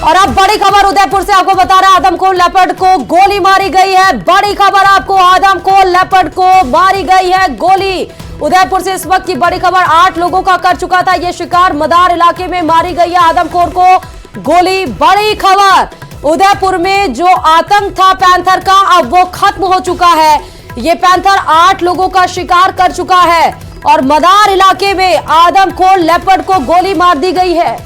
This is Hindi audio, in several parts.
और अब बड़ी खबर उदयपुर से आपको बता रहे हैं, आदमखोर लेपर्ड को गोली मारी गई है। बड़ी खबर आपको, आदमखोर लेपर्ड को मारी गई है गोली। उदयपुर से इस वक्त की बड़ी खबर, 8 लोगों का कर चुका था यह शिकार, मदार इलाके में मारी गई है आदमखोर को गोली। बड़ी खबर, उदयपुर में जो आतंक था पैंथर का अब वो खत्म हो चुका है। ये पैंथर 8 लोगों का शिकार कर चुका है और मदार इलाके में आदमखोर लेपर्ड को गोली मार दी गई है।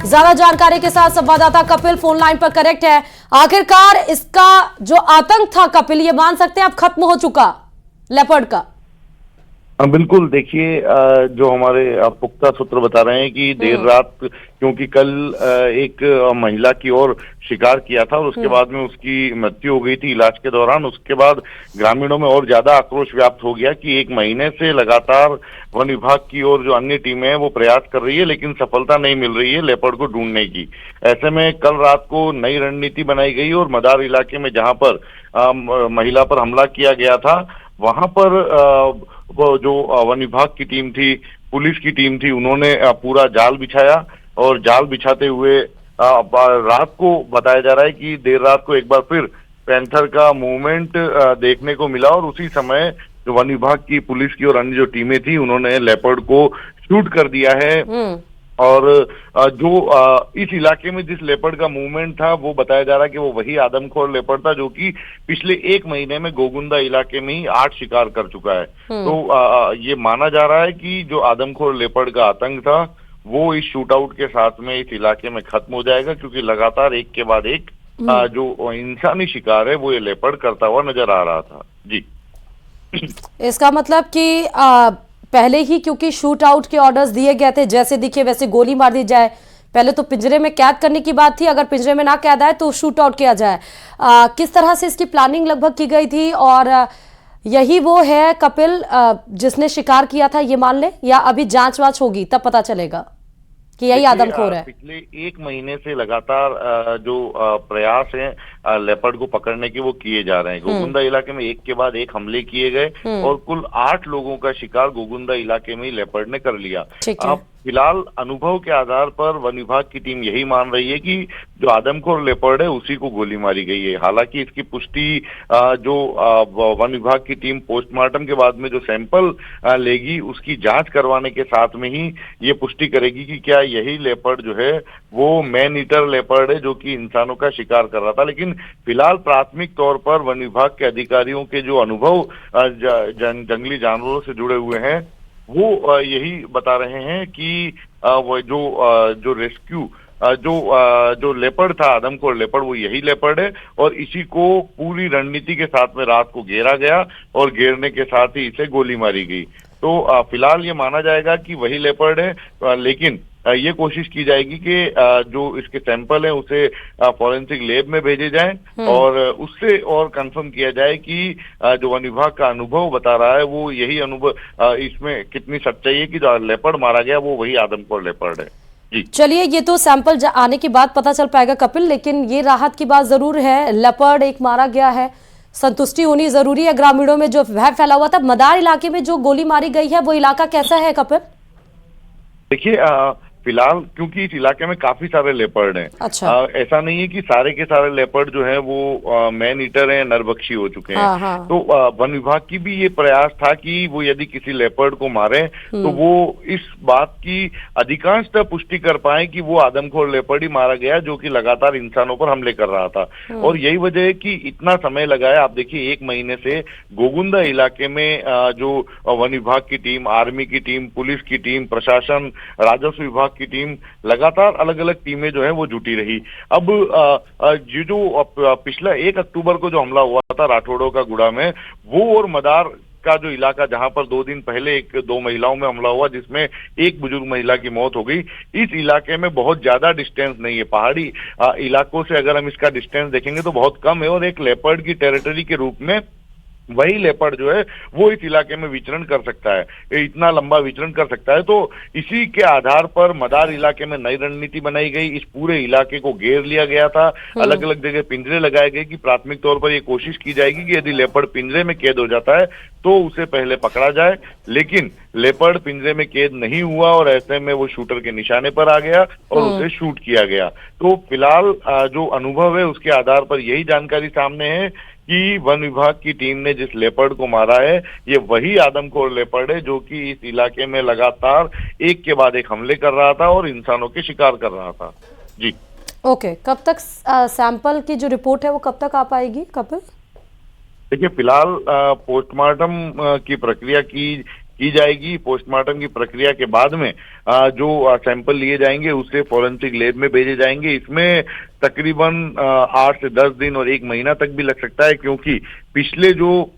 ज्यादा जानकारी के साथ संवाददाता कपिल फोन लाइन पर कनेक्ट है। आखिरकार इसका जो आतंक था कपिल, ये मान सकते हैं अब खत्म हो चुका लेपर्ड का? बिल्कुल, देखिए जो हमारे पुख्ता सूत्र बता रहे हैं कि देर रात, क्योंकि कल एक महिला की ओर शिकार किया था और उसके बाद में उसकी मृत्यु हो गई थी इलाज के दौरान। उसके बाद ग्रामीणों में और ज्यादा आक्रोश व्याप्त हो गया कि 1 महीने से लगातार वन विभाग की ओर जो अन्य टीमें हैं वो प्रयास कर रही है, लेकिन सफलता नहीं मिल रही है लेपर्ड को ढूंढने की। ऐसे में कल रात को नई रणनीति बनाई गई और मदार इलाके में जहां पर महिला पर हमला किया गया था, वहां पर जो वन विभाग की टीम थी, पुलिस की टीम थी, उन्होंने पूरा जाल बिछाया और जाल बिछाते हुए रात को बताया जा रहा है कि देर रात को एक बार फिर पैंथर का मूवमेंट देखने को मिला और उसी समय जो वन विभाग की, पुलिस की और अन्य जो टीमें थी, उन्होंने लेपर्ड को शूट कर दिया है। और जो इस इलाके में जिस लेपर्ड का मूवमेंट था वो बताया जा रहा है कि वो वही आदमखोर लेपर्ड था जो कि पिछले 1 महीने में गोगुंदा इलाके में ही 8 शिकार कर चुका है। तो ये माना जा रहा है कि जो आदमखोर लेपर्ड का आतंक था वो इस शूट आउट के साथ में इस इलाके में खत्म हो जाएगा, क्योंकि लगातार एक के बाद एक जो इंसानी शिकार है वो ये लेपर्ड करता हुआ नजर आ रहा था। जी, इसका मतलब कि पहले ही क्योंकि शूट आउट के ऑर्डर्स दिए गए थे, जैसे दिखे वैसे गोली मार दी जाए। पहले तो पिंजरे में कैद करने की बात थी, अगर पिंजरे में ना कैद आए तो शूट आउट किया जाए। किस तरह से इसकी प्लानिंग लगभग की गई थी और यही वो है कपिल जिसने शिकार किया था, ये मान ले, या अभी जांच वाच होगी तब पता चलेगा कि यही आदमखोर है? पिछले 1 महीने से लगातार जो प्रयास हैं लेपर्ड को पकड़ने के वो किए जा रहे हैं। गोगुंदा इलाके में एक के बाद एक हमले किए गए और कुल 8 लोगों का शिकार गोगुंदा इलाके में ही लेपर्ड ने कर लिया। अब फिलहाल अनुभव के आधार पर वन विभाग की टीम यही मान रही है कि जो आदमखोर लेपर्ड है उसी को गोली मारी गई है। हालांकि इसकी पुष्टि जो वन विभाग की टीम पोस्टमार्टम के बाद में जो सैंपल लेगी उसकी जांच करवाने के साथ में ही ये पुष्टि करेगी कि क्या यही लेपर्ड जो है वो मैन ईटर लेपर्ड है जो कि इंसानों का शिकार कर रहा था। लेकिन फिलहाल प्राथमिक तौर पर वन विभाग के अधिकारियों के जो अनुभव जंगली जानवरों से जुड़े हुए हैं वो यही बता रहे हैं कि वो जो रेस्क्यू जो लेपर्ड था, आदमखोर लेपर्ड, वो यही लेपर्ड है और इसी को पूरी रणनीति के साथ में रात को घेरा गया और घेरने के साथ ही इसे गोली मारी गई। तो फिलहाल ये माना जाएगा कि वही लेपर्ड है, लेकिन ये कोशिश की जाएगी कि जो इसके सैंपल हैं उसे फॉरेंसिक लैब में भेजे जाएं और उससे और कंफर्म किया जाए कि जो वन विभाग का अनुभव बता रहा है वो यही अनुभव, इसमें कितनी सच्चाई है कि जो लेपर्ड मारा गया वो वही आदमखोर लेपर्ड है। जी, चलिए, ये तो सैंपल आने के बाद पता चल पाएगा कपिल, लेकिन ये राहत की बात जरूर है, लेपर्ड एक मारा गया है, संतुष्टि होनी जरूरी है। ग्रामीणों में जो भय फैला हुआ था, मदार इलाके में जो गोली मारी गई है वो इलाका कैसा है कपिल? देखिए, फिलहाल क्योंकि इस इलाके में काफी सारे लेपर्ड हैं। अच्छा। ऐसा नहीं है कि सारे के सारे लेपर्ड जो हैं वो मैन ईटर हैं, नरभक्षी हो चुके हैं। हाँ। तो वन विभाग की भी ये प्रयास था कि वो यदि किसी लेपर्ड को मारे तो वो इस बात की अधिकांशतः पुष्टि कर पाए कि वो आदमखोर लेपर्ड ही मारा गया जो कि लगातार इंसानों पर हमले कर रहा था। और यही वजह है कि इतना समय लगा है। आप देखिए, 1 महीने से गोगुंदा इलाके में जो वन विभाग की टीम, आर्मी की टीम, पुलिस की टीम, प्रशासन, राजस्व विभाग की टीम, लगातार अलग अलग टीमें जो है वो जुटी रही। अब ये जो पिछला 1 अक्टूबर को जो हमला हुआ था राठौड़ों का गुड़ा में, वो और मदार का जो इलाका जहां पर 2 दिन पहले 2 महिलाओं में हमला हुआ जिसमें एक बुजुर्ग महिला की मौत हो गई, इस इलाके में बहुत ज्यादा डिस्टेंस नहीं है। पहाड़ी इलाकों से अगर हम इसका डिस्टेंस देखेंगे तो बहुत कम है और एक लेपर्ड की टेरिटरी के रूप में वही लेपर्ड जो है वो इस इलाके में विचरण कर सकता है, ये इतना लंबा विचरण कर सकता है। तो इसी के आधार पर मदार इलाके में नई रणनीति बनाई गई, इस पूरे इलाके को घेर लिया गया था, अलग अलग जगह पिंजरे लगाए गए कि प्राथमिक तौर पर ये कोशिश की जाएगी कि यदि लेपर्ड पिंजरे में कैद हो जाता है तो उसे पहले पकड़ा जाए। लेकिन लेपर्ड पिंजरे में कैद नहीं हुआ और ऐसे में वो शूटर के निशाने पर आ गया और उसे शूट किया गया। तो फिलहाल जो अनुभव है उसके आधार पर यही जानकारी सामने है कि वन विभाग की टीम ने जिस लेपर्ड को मारा है ये वही आदमखोर लेपर्ड है जो कि इस इलाके में लगातार एक के बाद एक हमले कर रहा था और इंसानों के शिकार कर रहा था। जी ओके, कब तक सैंपल की जो रिपोर्ट है वो कब तक आ पाएगी कपिल? देखिए, फिलहाल पोस्टमार्टम की प्रक्रिया की जाएगी। पोस्टमार्टम की प्रक्रिया के बाद में जो सैंपल लिए जाएंगे उसे फॉरेंसिक लैब में भेजे जाएंगे। इसमें तकरीबन 8 से 10 दिन और 1 महीना तक भी लग सकता है, क्योंकि पिछले जो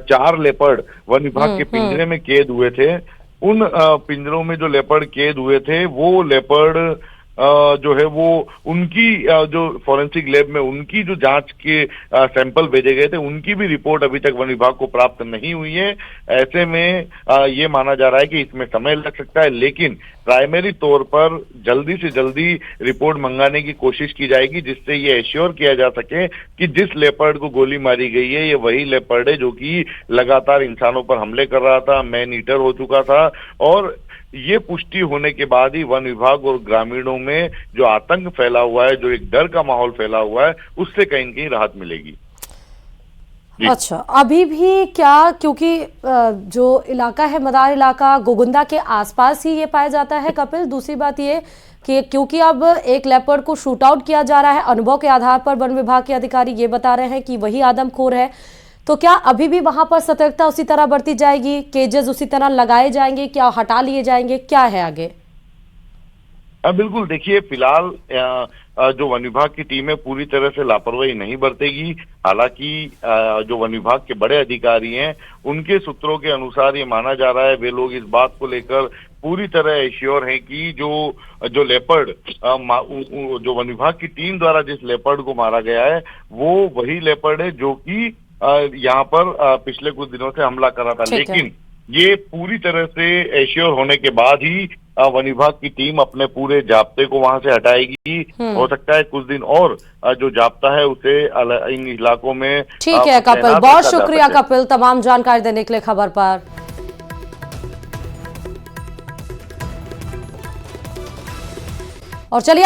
4 लेपर्ड वन विभाग के पिंजरे में कैद हुए थे, उन पिंजरों में जो लेपर्ड कैद हुए थे वो लेपर्ड जो है वो उनकी जो फॉरेंसिक लैब में उनकी जो जांच के सैंपल भेजे गए थे उनकी भी रिपोर्ट अभी तक वन विभाग को प्राप्त नहीं हुई है। ऐसे में ये माना जा रहा है कि इसमें समय लग सकता है, लेकिन प्राइमरी तौर पर जल्दी से जल्दी रिपोर्ट मंगाने की कोशिश की जाएगी जिससे ये एश्योर किया जा सके कि जिस लेपर्ड को गोली मारी गई है ये वही लेपर्ड है जो कि लगातार इंसानों पर हमले कर रहा था, मैन ईटर हो चुका था। और ये पुष्टि होने के बाद ही वन विभाग और ग्रामीणों में जो आतंक फैला हुआ है, जो एक डर का माहौल फैला हुआ है, उससे कहीं न कहीं राहत मिलेगी। अच्छा, अभी भी क्या, क्योंकि जो इलाका है मदार इलाका गोगुंदा के आसपास ही ये पाया जाता है कपिल? दूसरी बात ये कि क्योंकि अब एक लेपर्ड को शूट आउट किया जा रहा है, अनुभव के आधार पर वन विभाग के अधिकारी ये बता रहे हैं कि वही आदमखोर है, तो क्या अभी भी वहां पर सतर्कता उसी तरह बरती जाएगी? केजेस उसी तरह लगाए जाएंगे, क्या हटा लिए जाएंगे, क्या है आगे? बिल्कुल, देखिए, फिलहाल जो वन विभाग की टीम है पूरी तरह से लापरवाही नहीं बरतेगी। हालांकि जो वन विभाग के बड़े अधिकारी हैं उनके सूत्रों के अनुसार ये माना जा रहा है, वे लोग इस बात को लेकर पूरी तरह एश्योर है कि जो लेपर्ड जो वन विभाग की टीम द्वारा जिस लेपर्ड को मारा गया है वो वही लेपर्ड है जो कि यहाँ पर पिछले कुछ दिनों से हमला कर रहा था। लेकिन ये पूरी तरह से एश्योर होने के बाद ही वन विभाग की टीम अपने पूरे जाब्ते को वहां से हटाएगी। हो सकता है कुछ दिन और जो जाब्ता है उसे इन इलाकों में। ठीक है कपिल, बहुत शुक्रिया कपिल तमाम जानकारी देने के लिए खबर पर। और चलिए